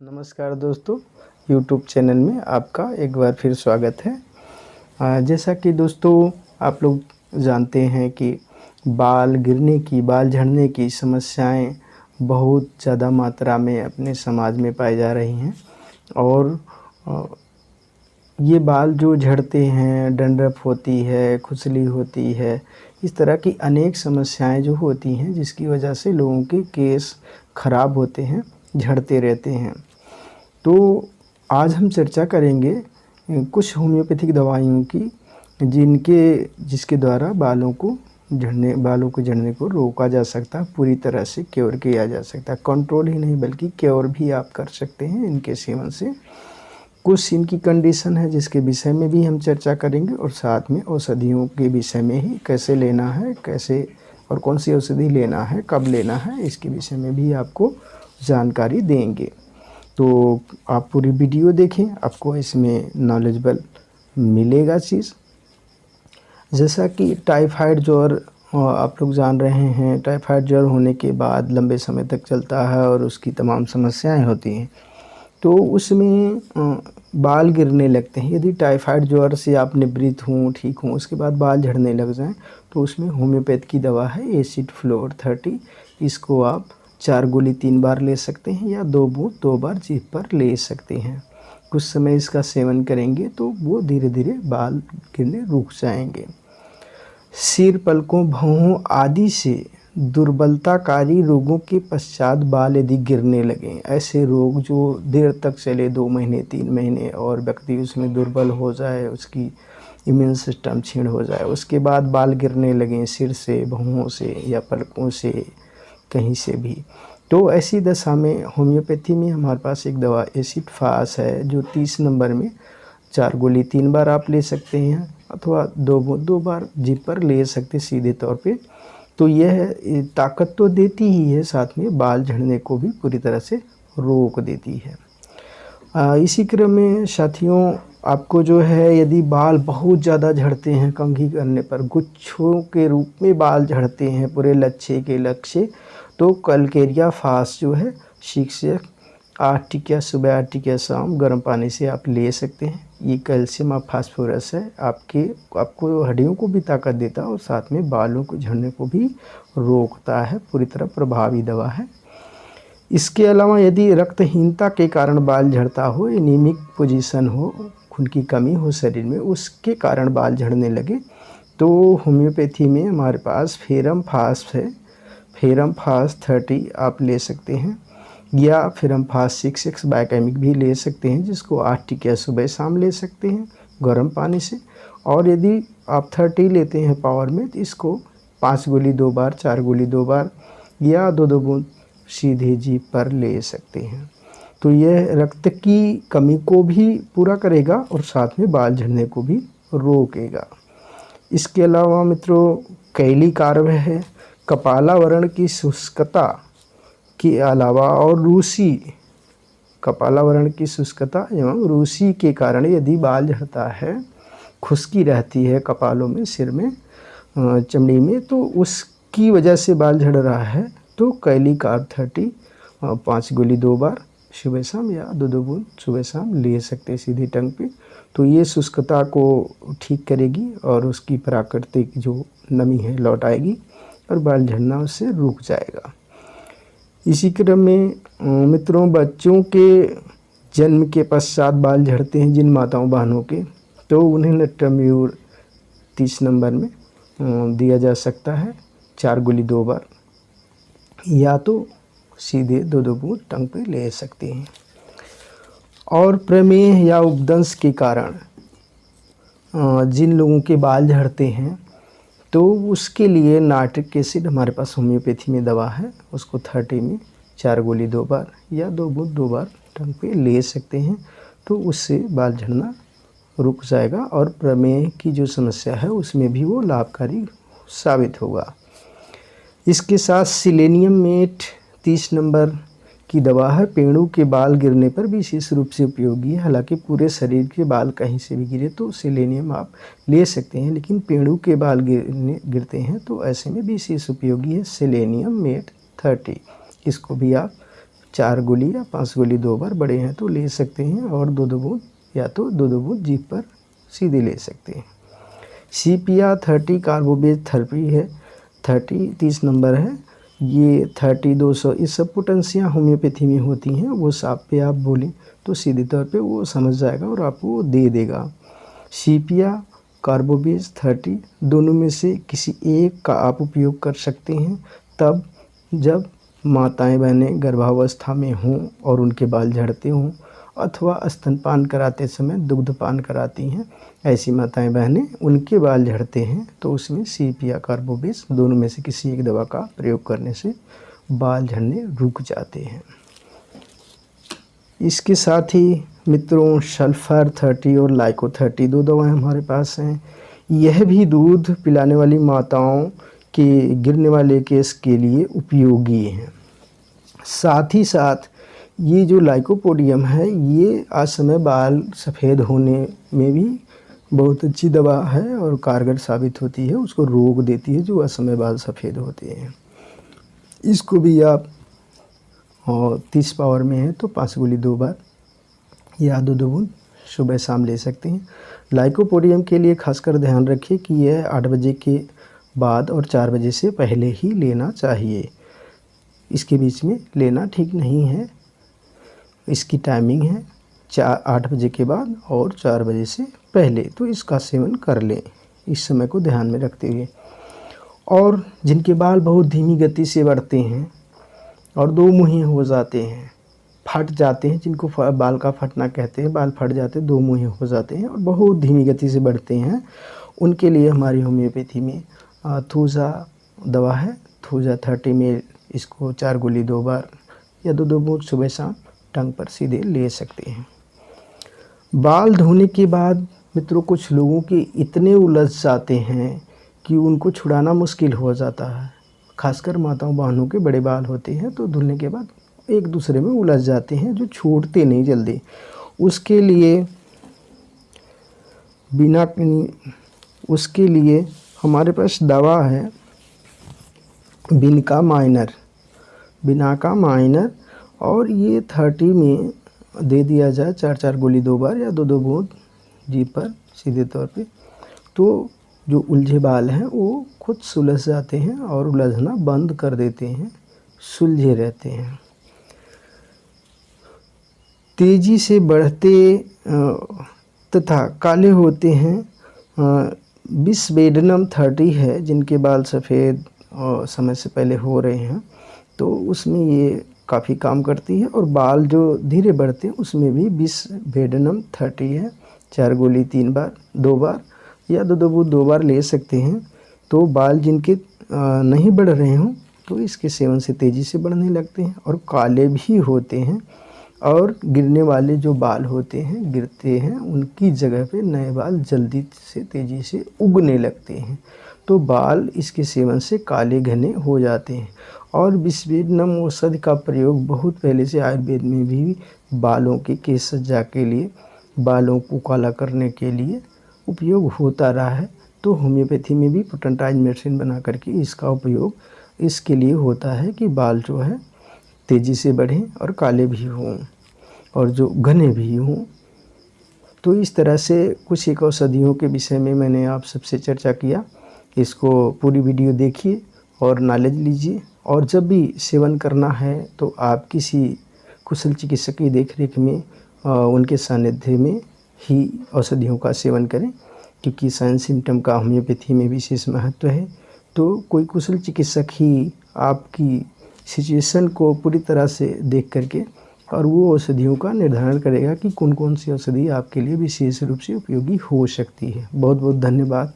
नमस्कार दोस्तों, YouTube channel में आपका एक बार फिर स्वागत है। जैसा कि दोस्तों आप लोग जानते हैं कि बाल गिरने की, बाल झड़ने की समस्याएं बहुत ज़्यादा मात्रा में अपने समाज में पाई जा रही हैं और ये बाल जो झड़ते हैं, डंडरफ होती है, खुजली होती है, इस तरह की अनेक समस्याएं जो होती हैं जिसकी वजह से लोगों के केस ख़राब होते हैं, झड़ते रहते हैं। तो आज हम चर्चा करेंगे कुछ होम्योपैथिक दवाइयों की जिसके द्वारा बालों के झड़ने को रोका जा सकता, पूरी तरह से क्योर किया जा सकता। कंट्रोल ही नहीं बल्कि क्योर भी आप कर सकते हैं इनके सेवन से। कुछ इनकी कंडीशन है जिसके विषय में भी हम चर्चा करेंगे और साथ में औषधियों के विषय में ही कैसे लेना है, कैसे और कौन सी औषधि लेना है, कब लेना है, इसके विषय में भी आपको जानकारी देंगे। तो आप पूरी वीडियो देखें, आपको इसमें नॉलेजेबल मिलेगा चीज़। जैसा कि टाइफाइड ज्वर आप लोग जान रहे हैं, टाइफाइड ज्वर होने के बाद लंबे समय तक चलता है और उसकी तमाम समस्याएं होती हैं। तो उसमें बाल गिरने लगते हैं। यदि टाइफाइड ज्वर से आप निवृत्त हों, ठीक हों, उसके बाद बाल झड़ने लग जाएं तो उसमें होम्योपैथ की दवा है एसिड फ्लोर 30। इसको आप 4 गोली 3 बार ले सकते हैं या 2 बूंद 2 बार जीभ पर ले सकते हैं। कुछ समय इसका सेवन करेंगे तो वो धीरे धीरे बाल गिरने रुक जाएंगे। सिर, पलकों, भौहों आदि से दुर्बलताकारी रोगों के पश्चात बाल यदि गिरने लगें, ऐसे रोग जो देर तक चले 2 महीने 3 महीने और व्यक्ति उसमें दुर्बल हो जाए, उसकी इम्यून सिस्टम क्षीण हो जाए, उसके बाद बाल गिरने लगें सिर से, भौहों से या पलकों से, कहीं से भी, तो ऐसी दशा में होम्योपैथी में हमारे पास एक दवा एसिड फास है जो 30 नंबर में 4 गोली 3 बार आप ले सकते हैं अथवा 2 बार जीभ पर ले सकते सीधे तौर पे। तो यह ताकत तो देती ही है, साथ में बाल झड़ने को भी पूरी तरह से रोक देती है। इसी क्रम में साथियों, आपको जो है यदि बाल बहुत ज़्यादा झड़ते हैं, कंघी करने पर गुच्छों के रूप में बाल झड़ते हैं पूरे लच्छे के लच्छे, तो कैलकेरिया फास जो है 6 से 8 टिकिया सुबह, 8 टिकिया शाम गर्म पानी से आप ले सकते हैं। ये कैल्शियम और फास्फोरस है, आपको हड्डियों को भी ताकत देता है और साथ में बालों को झड़ने को भी रोकता है। पूरी तरह प्रभावी दवा है। इसके अलावा यदि रक्तहीनता के कारण बाल झड़ता हो, एनीमिक पोजीशन हो, खून की कमी हो शरीर में, उसके कारण बाल झड़ने लगे, तो होम्योपैथी में हमारे पास फेरम फास है। फेरम फास 30 आप ले सकते हैं या फेरम फास 6 बायोकेमिक भी ले सकते हैं, जिसको 8 टिकिया सुबह शाम ले सकते हैं गर्म पानी से। और यदि आप 30 लेते हैं पावर में तो इसको 5 गोली 2 बार, 4 गोली 2 बार या 2 बूंद सीधे जीभ पर ले सकते हैं। तो यह रक्त की कमी को भी पूरा करेगा और साथ में बाल झड़ने को भी रोकेगा। इसके अलावा मित्रों कैली कार्व है। कपालावरण की शुष्कता के अलावा और कपालावरण की शुष्कता एवं रूसी के कारण यदि बाल झड़ता है, खुश्की रहती है कपालों में, सिर में, चमड़ी में, तो उसकी वजह से बाल झड़ रहा है, तो कैली कार्व 30 5 गोली 2 बार सुबह शाम या 2 बूंद सुबह शाम ले सकते हैं सीधी टंग पे। तो ये शुष्कता को ठीक करेगी और उसकी प्राकृतिक जो नमी है लौट आएगी और बाल झड़ना उससे रुक जाएगा। इसी क्रम में मित्रों, बच्चों के जन्म के पश्चात बाल झड़ते हैं जिन माताओं बहनों के, तो उन्हें लेट्राम्यूर 30 नंबर में दिया जा सकता है 4 गोली 2 बार या तो सीधे 2 बूंद टंग पे ले सकते हैं। और प्रमेह या उपदंश के कारण जिन लोगों के बाल झड़ते हैं, तो उसके लिए नाइट्रिक एसिड हमारे पास होम्योपैथी में दवा है, उसको 30 में 4 गोली 2 बार या 2 बूंद 2 बार टंग पे ले सकते हैं। तो उससे बाल झड़ना रुक जाएगा और प्रमेह की जो समस्या है उसमें भी वो लाभकारी साबित होगा। इसके साथ सिलेनियम मेट 30 नंबर की दवा है, पेड़ों के बाल गिरने पर विशेष रूप से उपयोगी है। हालांकि पूरे शरीर के बाल कहीं से भी गिरे तो सिलेनियम आप ले सकते हैं, लेकिन पेड़ों के बाल गिरते हैं तो ऐसे में विशेष उपयोगी है सिलेनियम मेट 30। इसको भी आप 4 गोली या 5 गोली 2 बार, बड़े हैं तो ले सकते हैं, और 2-2 बूंद या तो 2-2 बूंद जीभ पर सीधे ले सकते हैं। सीपिया 30 कार्बोबेज थेरेपी है, 30 नंबर है। ये 30-200 इस सब पोटेंशियाँ होम्योपैथी में होती हैं। वो साफ पे आप बोलें तो सीधे तौर पे वो समझ जाएगा और आपको दे देगा। सीपिया कार्बोबेज 30 दोनों में से किसी एक का आप उपयोग कर सकते हैं तब जब माताएं बहनें गर्भावस्था में हों और उनके बाल झड़ते हों, अथवा स्तनपान कराते समय दुग्धपान कराती हैं, ऐसी माताएं बहनें उनके बाल झड़ते हैं तो उसमें सीपिया कार्बोबेज दोनों में से किसी एक दवा का प्रयोग करने से बाल झड़ने रुक जाते हैं। इसके साथ ही मित्रों सल्फर 30 और लाइको 30 दो दवाएं हमारे पास हैं। यह भी दूध पिलाने वाली माताओं के गिरने वाले केस के लिए उपयोगी हैं। साथ ही साथ ये जो लाइकोपोडियम है ये असमय बाल सफ़ेद होने में भी बहुत अच्छी दवा है और कारगर साबित होती है, उसको रोक देती है जो असमय बाल सफ़ेद होते हैं। इसको भी आप 30 पावर में है तो 5 गोली 2 बार या 2-2 बूंद सुबह शाम ले सकते हैं। लाइकोपोडियम के लिए खासकर ध्यान रखिए कि यह 8 बजे के बाद और 4 बजे से पहले ही लेना चाहिए, इसके बीच में लेना ठीक नहीं है। इसकी टाइमिंग है 8 बजे के बाद और 4 बजे से पहले, तो इसका सेवन कर लें इस समय को ध्यान में रखते हुए। और जिनके बाल बहुत धीमी गति से बढ़ते हैं और 2 मुंहे हो जाते हैं, फट जाते हैं, जिनको बाल का फटना कहते हैं, बाल फट जाते हैं, 2 मुंहे हो जाते हैं और बहुत धीमी गति से बढ़ते हैं, उनके लिए हमारी होम्योपैथी में थूजा दवा है। थूजा 30 में इसको 4 गोली 2 बार या 2-2 बूंद सुबह शाम टंग पर सीधे ले सकते हैं। बाल धोने के बाद मित्रों कुछ लोगों के इतने उलझ जाते हैं कि उनको छुड़ाना मुश्किल हो जाता है। खासकर माताओं बहनों के बड़े बाल होते हैं तो धुलने के बाद एक दूसरे में उलझ जाते हैं जो छूटते नहीं जल्दी। उसके लिए हमारे पास दवा है बिनाका माइनर, और ये 30 में दे दिया जाए 4-4 गोली 2 बार या 2-2 बूंद जीभ पर सीधे तौर पे, तो जो उलझे बाल हैं वो खुद सुलझ जाते हैं और उलझना बंद कर देते हैं, सुलझे रहते हैं। तेज़ी से बढ़ते तथा काले होते हैं बिस्बेडनम 30 है, जिनके बाल सफ़ेद समय से पहले हो रहे हैं तो उसमें ये काफ़ी काम करती है। और बाल जो धीरे बढ़ते हैं उसमें भी बिस्बेडनम 30 है, 4 गोली 3 बार 2 बार या 2-2 बूंद 2 बार ले सकते हैं। तो बाल जिनके नहीं बढ़ रहे हों तो इसके सेवन से तेज़ी से बढ़ने लगते हैं और काले भी होते हैं, और गिरने वाले जो बाल होते हैं गिरते हैं उनकी जगह पे नए बाल जल्दी से तेज़ी से उगने लगते हैं, तो बाल इसके सेवन से काले घने हो जाते हैं। और बिस्बेडनम औषधि का प्रयोग बहुत पहले से आयुर्वेद में भी बालों की केश सज्जा के लिए, बालों को काला करने के लिए उपयोग होता रहा है। तो होम्योपैथी में भी पोटेंटाइज मेडिसिन बना करके इसका उपयोग इसके लिए होता है कि बाल जो है तेज़ी से बढ़ें और काले भी हों और जो घने भी हों। तो इस तरह से कुछ एक औषधियों के विषय में मैंने आप सबसे चर्चा किया। इसको पूरी वीडियो देखिए और नॉलेज लीजिए, और जब भी सेवन करना है तो आप किसी कुशल चिकित्सक की देखरेख में उनके सानिध्य में ही औषधियों का सेवन करें, क्योंकि साइन सिम्टम का होम्योपैथी में विशेष महत्व है। तो कोई कुशल चिकित्सक ही आपकी सिचुएशन को पूरी तरह से देख करके और वो औषधियों का निर्धारण करेगा कि कौन कौन सी औषधि आपके लिए विशेष रूप से उपयोगी हो सकती है। बहुत बहुत धन्यवाद।